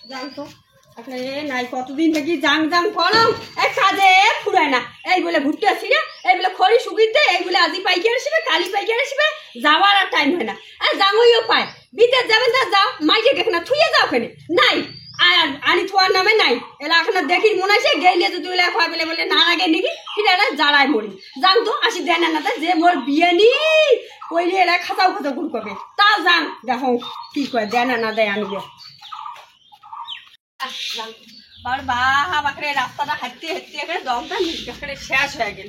জানতো আসলে নাই কতদিন থেকে জাং জাং করো এক কাজে ফুরায় না এই বলে ঘুরতে আসি না এই বলে খড়ি শুকিতে এই বলে আজি পাইকার আসবে কালি পাইকার আসবে যাওয়ার আর টাইম হয় না আর জাঙইও পায় বিতে যাবেন তা যাও মাইকে দেখে না থুয়ে যাও ওখানে নাই আর আনি থোয়ার নামে নাই এলা এখন দেখি মনে আছে গেলে যদি বলে হয় বলে বলে না আগে নাকি ফিরে এলা জাড়াই মরি জানতো আসি দেন না যে মোর বিয়ে নি কইলে এলা খাতাও খাতাও গুড় করবে তাও যান দেখো কি করে দেন না দেয় আনবে বাবাকে রাস্তাটা হাঁটতে হাঁটতে এখানে দমটা এখানে শেষ হয়ে গেল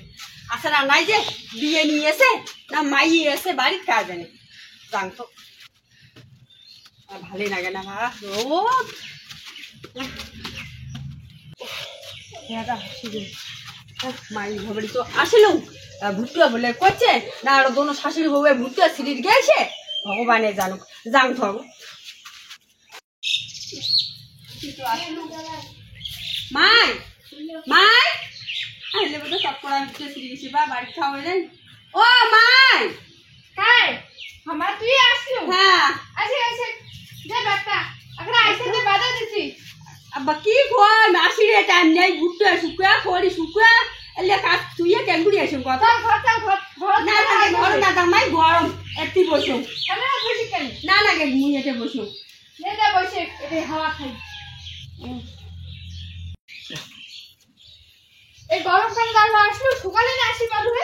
আসলে নাই যে বিয়ে নিয়ে এসে না মাই এসে বাড়ির কাজ জানে জানতো ভালোই লাগে না বাবা রোদ মাই ভাবলি তো আসলো ভুট্টুয়া বলে করছে না আরো দোনো শাশুড়ি বউয়ে ভুট্টুয়া সিঁড়ির গেছে ভগবানে জানুক জানতো মাই মাই আইলে বড় চটপড়া মিটে সিরি গেছি বা বাড়ি খাওয়া হইলেন ও মাই কাই আমার তুই আসলো হ্যাঁ আছে আছে দে বাটা এখন আইছে দে বাধা দিছি আব্বা কি কই মাসি রে টাইম নাই গুট্টা শুকা খড়ি শুকা এলে কাট তুইয়ে কেঙ্গুড়ি আইছুন কথা ঘর না না ঘর না দামাই গরম একটি বসো কেন বসি কেন না না গে মুইতে বসো নে দে বসে এতে হাওয়া খাই এই গরমকালে দাঁড় আসলো সকালে না আসি বাধবে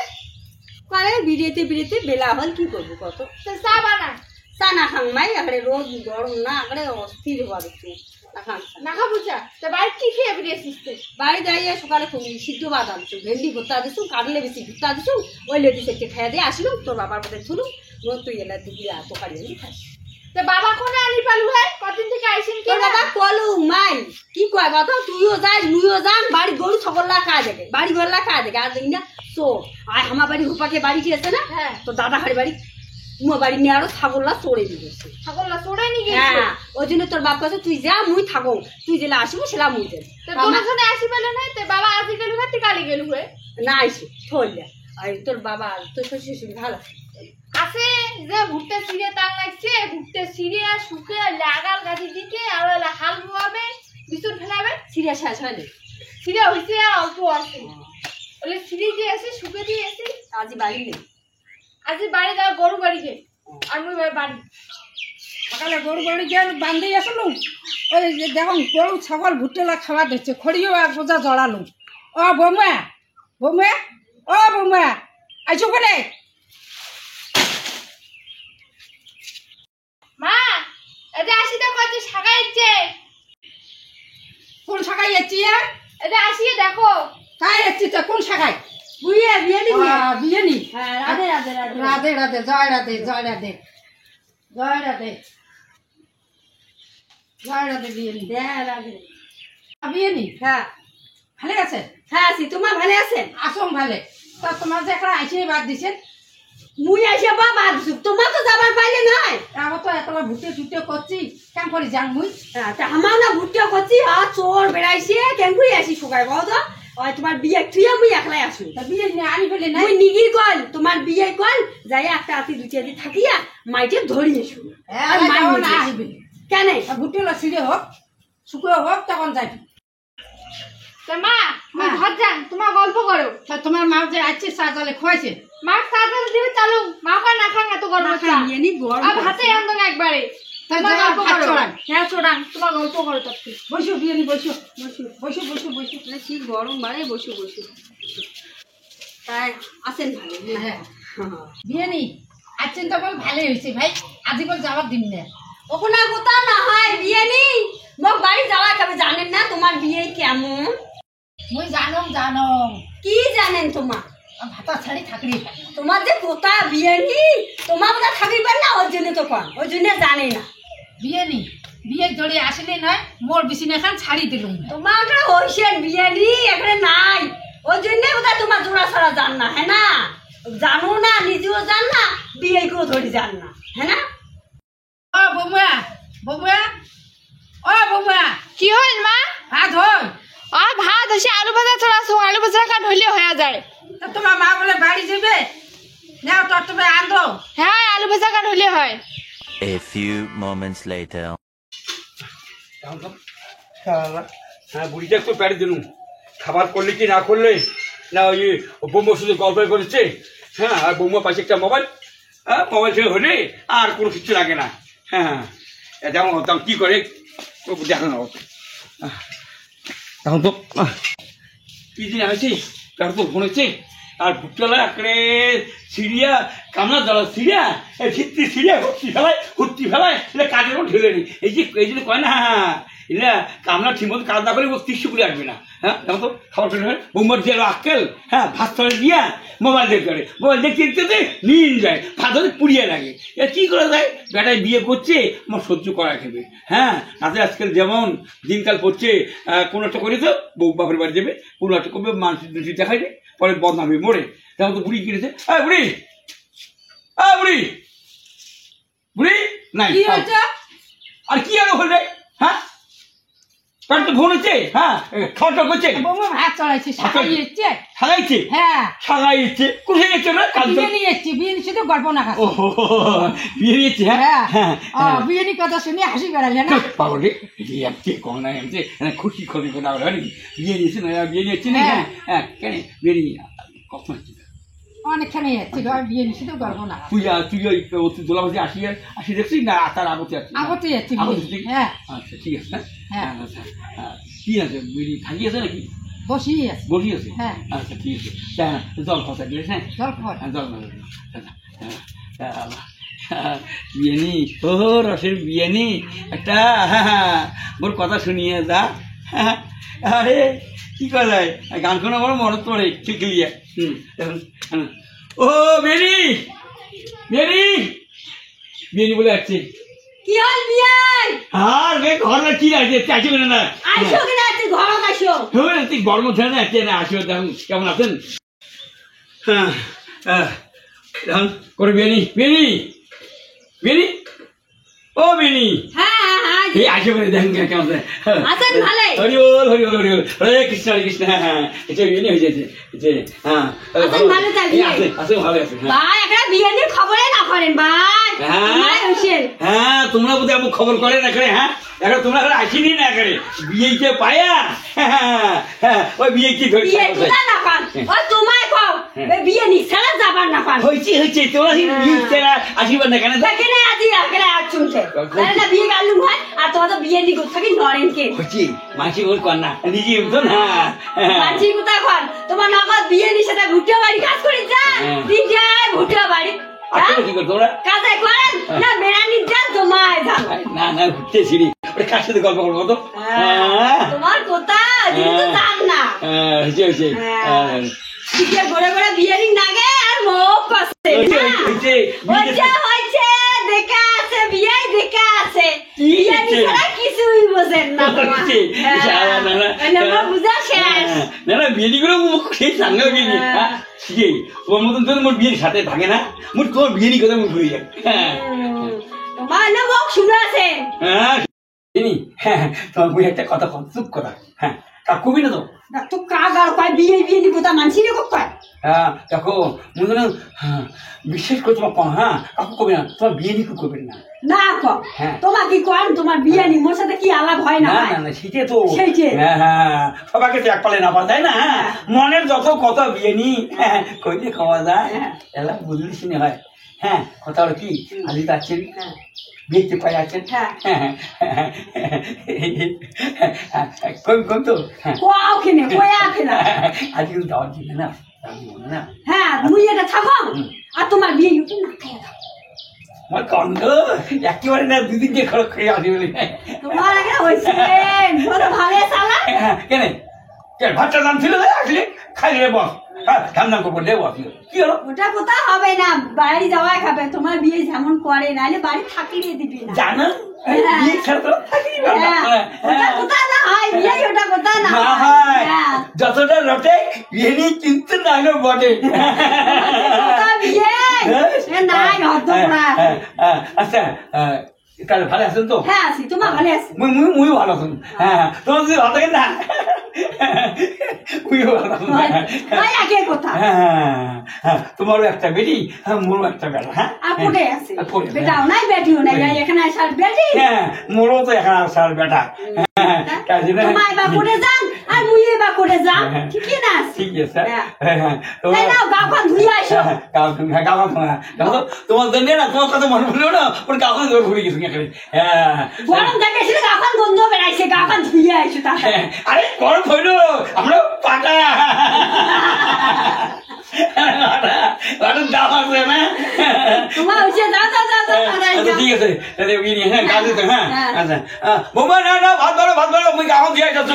কালে বিড়িতে বেলা হল কি করব কত তো চা বানা চা না খাং মাই আরে রোদ গরম না আরে অস্থির হওয়া দেখছি না খাং না খাবো চা তো বাড়ি কি খেয়ে বেরিয়েছিস তুই বাড়ি যাইয়ে সকালে সিদ্ধ ভাত আনছো ভেন্ডি ভর্তা দিছু কাটলে বেশি ভর্তা দিছু ওই লেডি সেটকে খাইয়া দিয়ে আসলো তোর বাবার পথে থুলু রোদ তুই এলা দিবি আর তরকারি আনি খাস তো বাবা কোনে আনি পালু হয় কতদিন থেকে আইছেন কি তোর বাবা কলু মাই কি কয় কথা তুইও যাস মুইও যান বাড়ি গরু ছাগললা খাওয়া দেখে বাড়ি ঘরলা খাওয়া দেখে আর দেখি না তো আর আমার বাড়ি হুপাকে বাড়ি গিয়েছে না হ্যাঁ তো দাদা হাড়ি বাড়ি উমা বাড়ি নিয়ে আরো ছাগললা চড়ে দিয়েছে ছাগললা চড়ে নি গেছে হ্যাঁ ওই জন্য তোর বাপ কাছে তুই যা মুই থাকো তুই জেলা আসবো সেলা মুই দেব তো কোনখানে আসি পেলে না তো বাবা আজি গেলু হাতে কালি গেলু হয়ে না আইসি থইলে আর তোর বাবা তোর শ্বশুর শাশুড়ি ভালো আছে যে ভুট্টা সিরে তার লাগছে ভুট্টা সিরে আর শুকে লাগাল গাছি দিকে আর হাল বোয়াবে বিচুর ফেলাবে সিরিয়াস শেষ হয় না সিরে হইছে আর অল্প আছে বলে সিরে দিয়ে আছে শুকে দিয়ে আছে আজই বাড়ি নেই আজি বাড়ি যাও গরু বাড়িতে আর মুই বাড়ি সকালে গরু বাড়ি গিয়ে বান্ধি আসলো ওই যে দেখুন গরু ছাগল ভুট্টেলা খাওয়া দিচ্ছে খড়িও এক বোঝা জড়ালো ও বৌমা বৌমা ও বৌমা আইসো করে মা এতে আসি তো কত শাকাইছে কোন শাখায় যাচ্ছি এতে আসিয়ে দেখো তাই যাচ্ছি তো কোন শাখায় বুঝিয়ে বিয়ে নি বিয়ে নি হ্যাঁ রাধে রাধে রাধে রাধে রাধে জয় রাধে জয় রাধে জয় রাধে জয় রাধে বিয়ে নি রাধে বিয়ে নি হ্যাঁ ভালো আছে হ্যাঁ আছি তোমার ভালো আছেন আসম ভালে তা তোমার যে একটা আইসে বাদ দিছেন মুই আইসা বাবা তোমার তো যাবার পাইলে নাই আমার তো এতবার ভুট্টে টুটে করছি কেমন করে যান মুই তা আমার না ভুট্টা করছি আর চোর বেড়াইছে কেঙ্গুই আসি শুকায় কও তো ওই তোমার বিয়ে থুয়ে মুই একলাই আসু তা বিয়ে নিয়ে আনি ফেলে নাই মুই নিগির কল তোমার বিয়ে কল যাই একটা আতি দুই চার দিন থাকিয়া মাইকে ধরি এসু আর মাই না আসবে কেন ভুট্টে ছিঁড়ে হোক শুকিয়ে হোক তখন যাবি তো মা মুই ঘর যান তোমার গল্প করো তা তোমার মা যে আছে চা জলে খোয়াইছে মা সাজাল দিবে চালু মা কা না খান এত গরম চা নিয়ে নি গরম আর ভাতে আনন্দ একবারে তাই তোমার যাও, গল্প ভাত করো চড়ান। হ্যাঁ চড়ান তোমার গল্প করো তখন বসো বিয়ে নি বসো বসো বসো বসো বসো কি গরম বাড়ে বসু বসু তাই আসেন ভালো হ্যাঁ বিয়ে নি আছেন তো বল ভালোই হয়েছে ভাই আজি বল যাওয়ার দিন না ওখানে কোথাও না হয় বিয়ে নি মোক বাড়ি যাওয়া কবে জানেন না তোমার বিয়ে কেমন মুই জানম কি জানেন তোমার ভাতা ছাড়ি থাকলি তোমার যে কোথা বিয়ে নি তোমার কোথা থাকিবেন না ওর জন্য তো কন ওই জন্য জানে না বিয়ে জড়িয়ে আসলে নয় মোর বিছিনা খান ছাড়ি দিলুম তোমার একটা হইছেন বিয়ে নি এখানে নাই ওই জন্য কোথা তোমার জোড়া ছড়া জান না হ্যাঁ না জানো না নিজেও জান না বিয়ে কেউ ধরি জান না হ্যাঁ না ও বৌমা বৌমা ও বৌমা কি হইল মা ভাত হই আর ভাত আছে আলু ভাজা চড়াছো আলু ভাজা কান হইলে হয়ে যায় তা তোমার মা বলে বাড়ি যাবে নাও তবে আন্দো হ্যাঁ আলু ভাজা কান হইলে হয় A few moments later. হ্যাঁ বুড়িটা একটু প্যারে দিলুম খাবার করলে কি না করলে না ওই বৌমা শুধু গল্প করেছে হ্যাঁ আর বৌমা পাশে একটা মোবাইল হ্যাঁ মোবাইল থেকে হলে আর কোনো কিছু লাগে না হ্যাঁ যেমন হতাম কী করে দেখো না এখন তো কী দিন হয়েছে তার তো ফোন হচ্ছে আর ভুট্টালা একেবারে সিরিয়া কামনা জ্বালা সিরিয়া ভিত্তি সিরিয়া হুট্টি ফেলায় এটা কাজেরও ঢেলে নি এই জন্য কয় না এটা কামনা ঠিকমতো কাজ না করে ও 30 করে আসবে না হ্যাঁ দেখো তো খাবার খেলে বোম্বার দিয়ে আক্কেল হ্যাঁ ভাত তলে দিয়া মোবাইল দেখতে করে মোবাইল দেখতে দেখতে নিয়ে যায় ভাত হতে পুড়িয়ে লাগে এটা কী করা যায় বেটায় বিয়ে করছে আমার সহ্য করা খেবে হ্যাঁ তাতে আজকাল যেমন দিনকাল পড়ছে কোনো একটা করে তো বউ বাপের বাড়ি যাবে কোনো একটা করবে মানুষের দৃষ্টি দেখাইবে পরে বদনামে মরে তেমন তো বুড়ি কিনেছে বুড়ি বুড়ি বুড়ি নাই আর কি আরো হল রে হ্যাঁ কার তো ফোন হচ্ছে হ্যাঁ খাওয়া করছে বৌমা ভাত চড়াইছে সাজাইছে সাজাইছে হ্যাঁ সাজাইছে কোথায় যাচ্ছে না বিয়ে নিয়ে এসছি বিয়ে শুধু গল্প না ও বিয়ে নিয়েছে হ্যাঁ হ্যাঁ বিয়ে নিয়ে কথা শুনে হাসি বেড়ালে না পাগল রে কে কম না এমছে খুশি খবি করে আবার বিয়ে নিয়েছে না বিয়ে নিয়েছে না হ্যাঁ কেন বিয়ে নিয়ে কখন অনেকখানে যাচ্ছি বিয়ে নিয়ে শুধু গল্প না তুই ওই দোলাবাজি আসি দেখছিস না তার আগতে যাচ্ছি আগতে যাচ্ছি হ্যাঁ আচ্ছা ঠিক আছে হ্যাঁ আচ্ছা কি আছে বিড়ি থাকি আছে নাকি বসি আছে হ্যাঁ আচ্ছা ঠিক আছে জল খাওয়া থাকলে হ্যাঁ জল খাওয়া জল বিয়ানি ও রসের বিয়ানি একটা মোর কথা শুনিয়ে যা আরে কি করা যায় গান শোনা বড় মনত পড়ে খিলখিলিয়ে ও বেরি বেরি বিয়ানি বলে যাচ্ছে কি হল বিয়াই আর বে ঘরে কি আছে চাইছো না আইসো কি না তুই ঘর আইসো হবে তুই গরম ধরে না আছে না আসো দেখুন কেমন আছেন হ্যাঁ দেখুন করে বিয়ানি বিয়ানি বিয়ানি ও বিয়ানি হ্যাঁ এই আসো করে দেখুন কেমন আছেন ভালো হরি বল হরি বল হরি বল হরে কৃষ্ণ হ্যাঁ এটা বিয়ানি হয়ে যাচ্ছে হ্যাঁ ভালো থাকবি আছে ভালো আছে ভাই একটা বিয়ানির খবরে না করেন ভাই হ্যাঁ তোমরা বোধহয় আমার খবর করে না করে হ্যাঁ এখন তোমরা করে আসিনি না করে বিয়েতে পায়া ওই বিয়ে কি ধরে না পান ও তোমায় কও বিয়ে নি ছাড়া যাবার না পান হইছে তোরা বিয়ে আসিবার না কেন কেন আজি আকেরা শুনতে না বিয়ে গালুম হয় আর তোমার তো বিয়ে নি গো থাকি নরেন কে হইছে মাছি বল কর না নিজে তো না মাছি কোথা কর তোমার নগদ বিয়ে নি সেটা ভুট্টা বাড়ি কাজ করে যায় দিন যায় ভুট্টা বাড়ি কি করতো ওরা কাজে করেন না বেড়ানি যান তোমায় যান না না ঘুরতে ছিড়ি ওটা কার সাথে গল্প করবো তো তোমার কথা দিদি তো জান না হয়েছে ঠিকই ঘরে ঘরে বিয়ারিং নাগে আর মুখ কষ্টে হয়েছে দেখা আছে বিয়াই দেখা আছে বিয়ারি ছাড়া কিছুই বোঝেন না তোমার বুঝা শেষ না বিয়ারি করে মুখ খেয়ে সাঙ্গা বিয়ে তোমার মতন তো মোর বিয়ের সাথে থাকে না মোর তোমার বিয়েরই কথা মুখ ঘুরে যায় তোমার না মুখ শুনে আছে তোমার বই একটা কথা চুপ কথা হ্যাঁ তা কবি না তো তো কাগার কয় বিয়ে বিয়ে নি কথা মানছি রে কয় হ্যাঁ দেখো মনে না বিশেষ করে তোমার কম হ্যাঁ কাকু কবি না তোমার বিয়ে নিকু করবেন না না কো তোমার কি কন তোমার বিয়ে নি মোর সাথে কি আলাপ হয় না না না সেটা তো হ্যাঁ সবাইকে তো এক পালে না পাওয়া যায় না মনের যত কথা বিয়ে নি কইতে খাওয়া যায় এলা বুঝলিস নি হয় হ্যাঁ কথা হলো কি আজ যাচ্ছেন বিয়েতে পাই আছেন কম তো কোয়াও কেনে কোয়া কেনা আজ কিন্তু দাওয়াত দিলে না না হ্যাঁ মুই এটা থাকো আর তোমার বিয়ে ইউটিউব না খাইয়া দাও আমার কন্দ একেবারে না দুদিনকে খরচ খেয়ে আসি বলি তোমার আগে হয়েছে ভালো চালা কেন ভাতটা দাম ছিল আসলে খাই রে বস ধান দাম করবো লেবো কি হলো ওটা কোথা হবে না বাইরে যাওয়াই খাবে তোমার বিয়ে যেমন করে নাহলে বাড়ি থাকিয়ে দিবি না জানো বিয়ে ছাড়া তো থাকিয়ে ওটা কোথা না হয় বিয়ে ওটা কোথা না হয় যতটা রটে বিয়ে নিয়ে চিন্তা না হলেও বটে বিয়ে নাই হতো না আচ্ছা তাহলে ভালো আছেন তো হ্যাঁ আছি তোমার ভালো আছি মুই ভালো আছেন হ্যাঁ তোমার যদি ভালো থাকেন না তোমারও একটা বেটি মোরও একটা বেটা হ্যাঁ বেটাও নাই বেটিও নাই এখানে সার বেটি হ্যাঁ মোরও তো এখন আর সার বেটা হ্যাঁ কাজে না তোমায় বা করে যান আর মুই বা করে যান ঠিকই না ঠিক আছে হ্যাঁ এই নাও গাখন ধুই আইছো তোমার জন্য না তোমার কথা মনে পড়লো না ওর গাখন ধরে ঘুরে গেছে এখানে হ্যাঁ গরম দেখেছি গাখন গন্ধ বেড়াইছে গাখন ধুই আইছো তা আরে গরম হইলো আমরা পাটা দাম আছে না তোমার হচ্ছে যাও যাও যাও যাও ঠিক আছে হ্যাঁ কাজে তো হ্যাঁ আচ্ছা বোমা না না ভাত বাড়ো মুই গাখন দিয়ে যাচ্ছ